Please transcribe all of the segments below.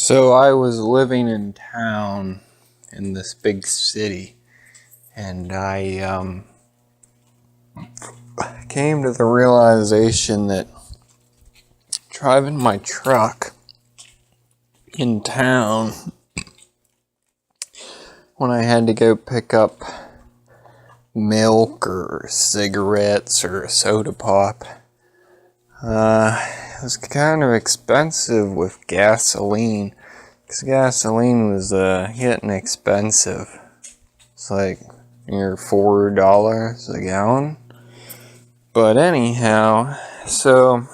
So I was living in town in this big city, and I came to the realization that driving my truck in town when I had to go pick up milk or cigarettes or a soda pop, it was kind of expensive with gasoline, because gasoline was getting expensive. It's like near $4 a gallon. But anyhow, so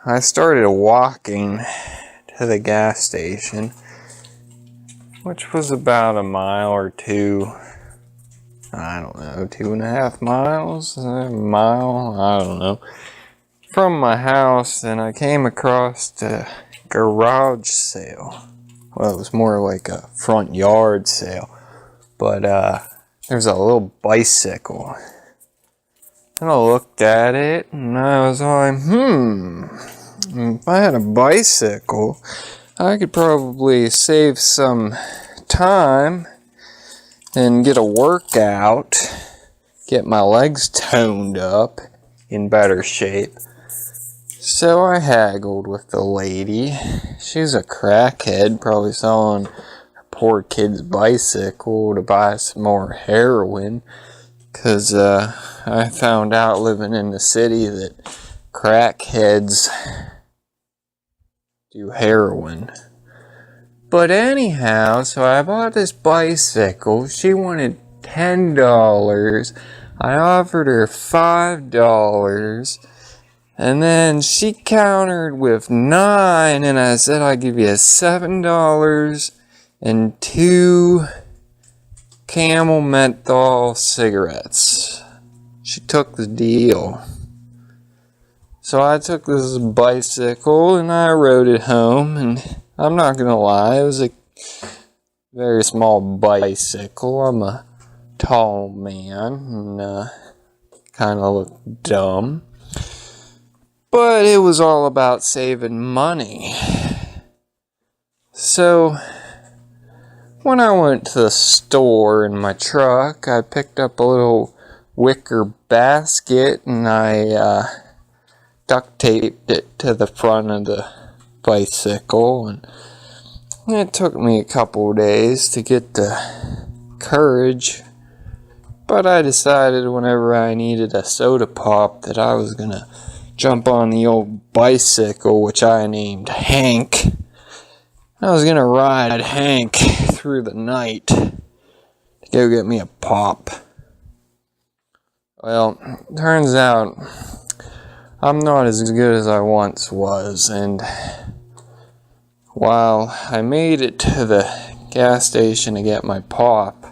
I started walking to the gas station, which was about a mile or two. I don't know, 2.5 miles, a mile, I don't know, from my house. And I came across a garage sale. Well, it was more like a front yard sale, but there's a little bicycle. And I looked at it and I was like, if I had a bicycle, I could probably save some time and get a workout, get my legs toned up in better shape. So I haggled with the lady. She's a crackhead, probably selling a poor kid's bicycle to buy some more heroin, because I found out living in the city that crackheads do heroin. But anyhow, so I bought this bicycle. She wanted $10. I offered her $5. And then she countered with $9. And I said, I'll give you $7 and 2 Camel menthol cigarettes. She took the deal. So I took this bicycle and I rode it home, and I'm not gonna lie, it was a very small bicycle. I'm a tall man and kinda look dumb. But it was all about saving money. So when I went to the store in my truck, I picked up a little wicker basket and I duct taped it to the front of the bicycle, and it took me a couple days to get the courage, but I decided whenever I needed a soda pop that I was gonna jump on the old bicycle, which I named Hank. I was gonna ride Hank through the night to go get me a pop. Well, turns out I'm not as good as I once was, and while I made it to the gas station to get my pop,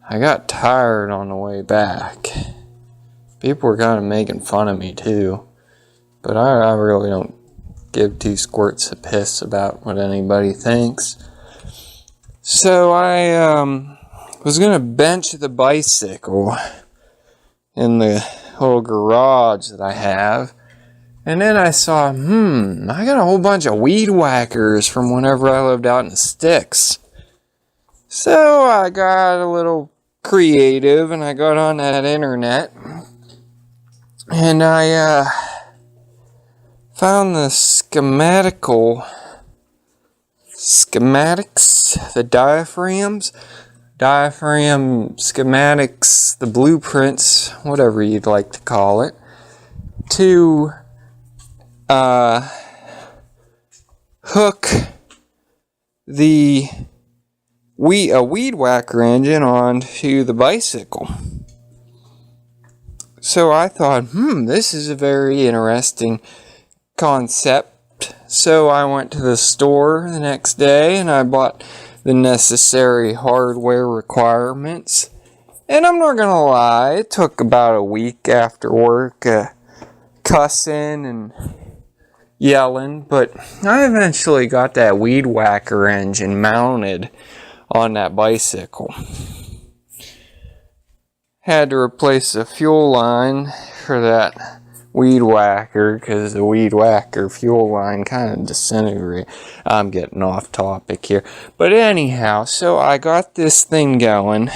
I got tired on the way back. People were kind of making fun of me too, but I really don't give 2 squirts of piss about what anybody thinks. So I was gonna bench the bicycle in the whole garage that I have, and then I saw, I got a whole bunch of weed whackers from whenever I lived out in the sticks. So I got a little creative and I got on that internet and I found the schematics, the diaphragm schematics, the blueprints, whatever you'd like to call it, to hook a weed whacker engine onto the bicycle. So I thought, this is a very interesting concept. So I went to the store the next day and I bought the necessary hardware requirements. And I'm not gonna lie, it took about a week after work, cussing and yelling, but I eventually got that weed whacker engine mounted on that bicycle. Had to replace the fuel line for that weed whacker because the weed whacker fuel line kind of disintegrated. I'm getting off topic here. But anyhow, so I got this thing going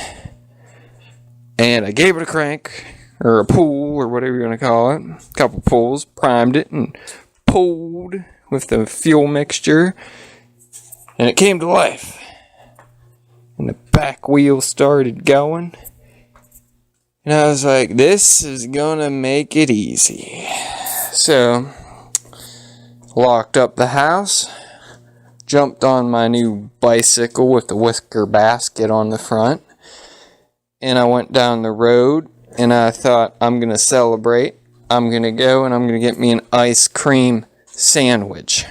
and I gave it a crank or a pull or whatever you want to call it. A couple pulls, primed it and pulled with the fuel mixture and it came to life. And the back wheel started going. And I was like, this is gonna make it easy. So, locked up the house, jumped on my new bicycle with the wicker basket on the front, and I went down the road, and I thought, I'm gonna celebrate. I'm gonna go and I'm gonna get me an ice cream sandwich.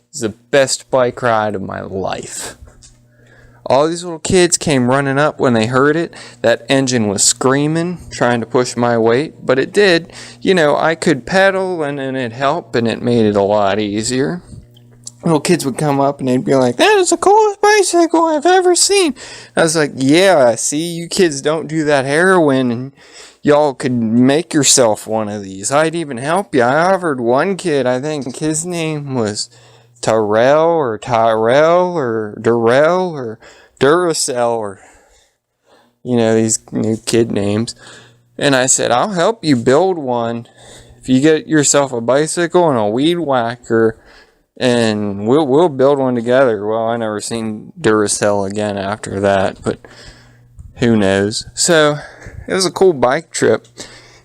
It's the best bike ride of my life. All these little kids came running up when they heard it. That engine was screaming, trying to push my weight, but it did. You know, I could pedal and it helped and it made it a lot easier. Little kids would come up and they'd be like, that is the coolest bicycle I've ever seen. I was like, yeah, see, you kids don't do that heroin and y'all could make yourself one of these. I'd even help you. I offered one kid, I think his name was Tyrell or Durrell or Duracell or, you know, these new kid names. And I said, I'll help you build one if you get yourself a bicycle and a weed whacker, and we'll build one together. Well, I never seen Duracell again after that, but who knows. So it was a cool bike trip,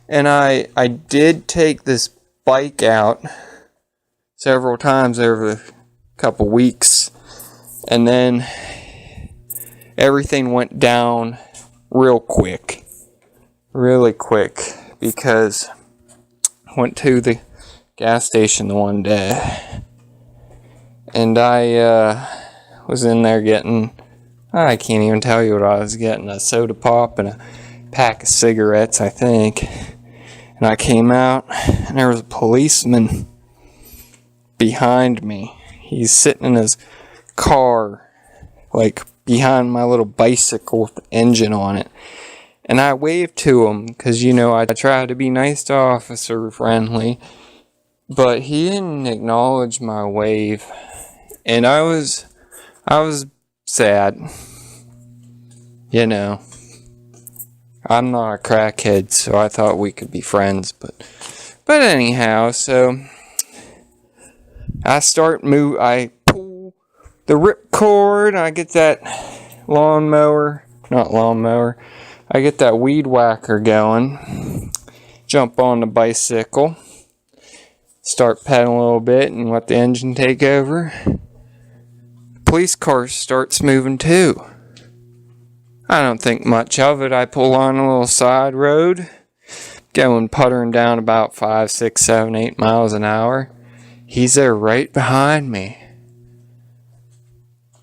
and I did take this bike out several times over a couple weeks, and then everything went down really quick, because I went to the gas station the one day, and I was in there getting, I can't even tell you what I was getting, a soda pop and a pack of cigarettes, I think, and I came out, and there was a policeman behind me. He's sitting in his car, like behind my little bicycle with the engine on it. And I waved to him because, you know, I tried to be nice to officer friendly, but he didn't acknowledge my wave. And I was sad. You know, I'm not a crackhead, so I thought we could be friends, but anyhow, so I pull the ripcord, I get that I get that weed whacker going, jump on the bicycle, start pedaling a little bit and let the engine take over. Police car starts moving too. I don't think much of it. I pull on a little side road, going puttering down about 5, 6, 7, 8 miles an hour. He's there right behind me.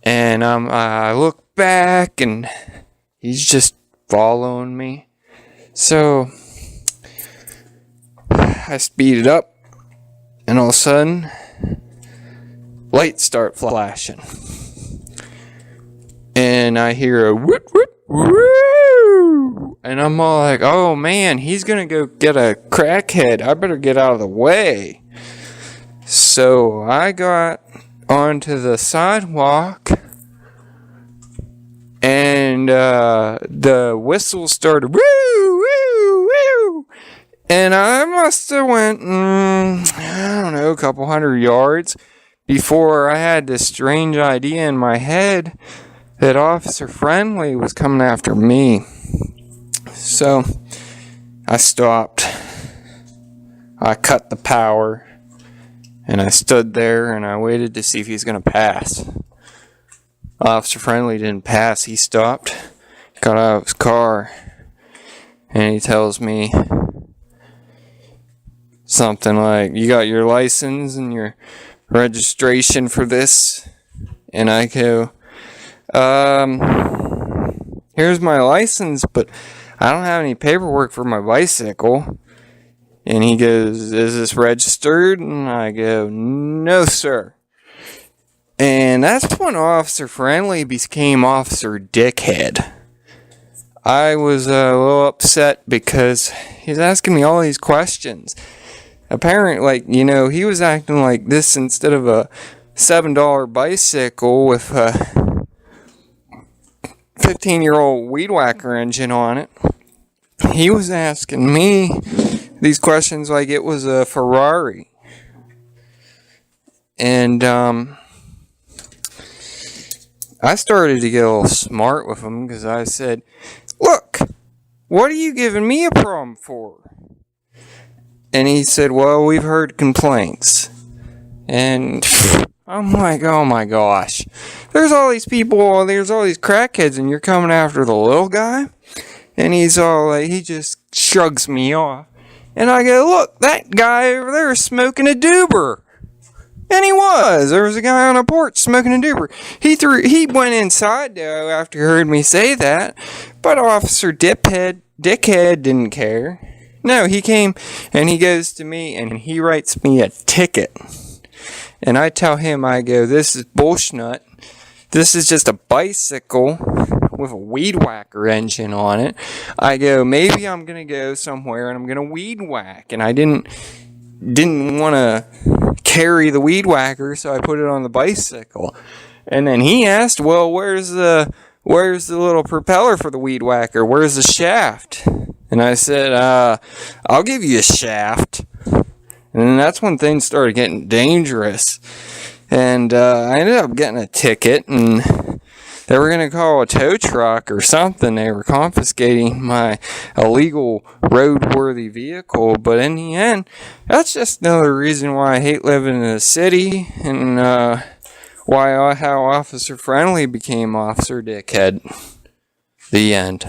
And I look back and he's just following me. So I speed it up and all of a sudden lights start flashing. And I hear a whoop whoop woo. And I'm all like, oh man, he's gonna go get a crackhead. I better get out of the way. So I got onto the sidewalk, and the whistle started woo, woo, woo, and I must have went, I don't know, a couple hundred yards before I had this strange idea in my head that Officer Friendly was coming after me. So I stopped. I cut the power. And I stood there and I waited to see if he was going to pass. Officer Friendly didn't pass. He stopped, got out of his car, and he tells me something like, you got your license and your registration for this? And I go, here's my license, but I don't have any paperwork for my bicycle. And he goes, is this registered? And I go, no, sir. And that's when Officer Friendly became Officer Dickhead. I was a little upset because he's asking me all these questions. Apparently, like, you know, he was acting like this instead of a $7 bicycle with a 15-year-old weed whacker engine on it. He was asking me these questions like it was a Ferrari. And I started to get a little smart with him because I said, "Look, what are you giving me a problem for?" And he said, "Well, we've heard complaints." And I'm like, oh my gosh. There's all these people, there's all these crackheads, and you're coming after the little guy? And he's all like, he just shrugs me off. And I go, "Look, that guy over there is smoking a doober." And he was. There was a guy on a porch smoking a doober. He went inside, though, after he heard me say that. But Officer Dickhead didn't care. No, he came, and he goes to me, and he writes me a ticket. And I tell him, I go, "This is bullshit. This is just a bicycle with a weed whacker engine on it." I go, "Maybe I'm going to go somewhere, and I'm going to weed whack." And I didn't want to carry the weed whacker, so I put it on the bicycle. And then he asked, "Well, where's the little propeller for the weed whacker? Where's the shaft?" And I said, "I'll give you a shaft." And that's when things started getting dangerous. And I ended up getting a ticket, and they were going to call a tow truck or something. They were confiscating my illegal roadworthy vehicle. But in the end, that's just another reason why I hate living in the city, and how Officer Friendly became Officer Dickhead. The end.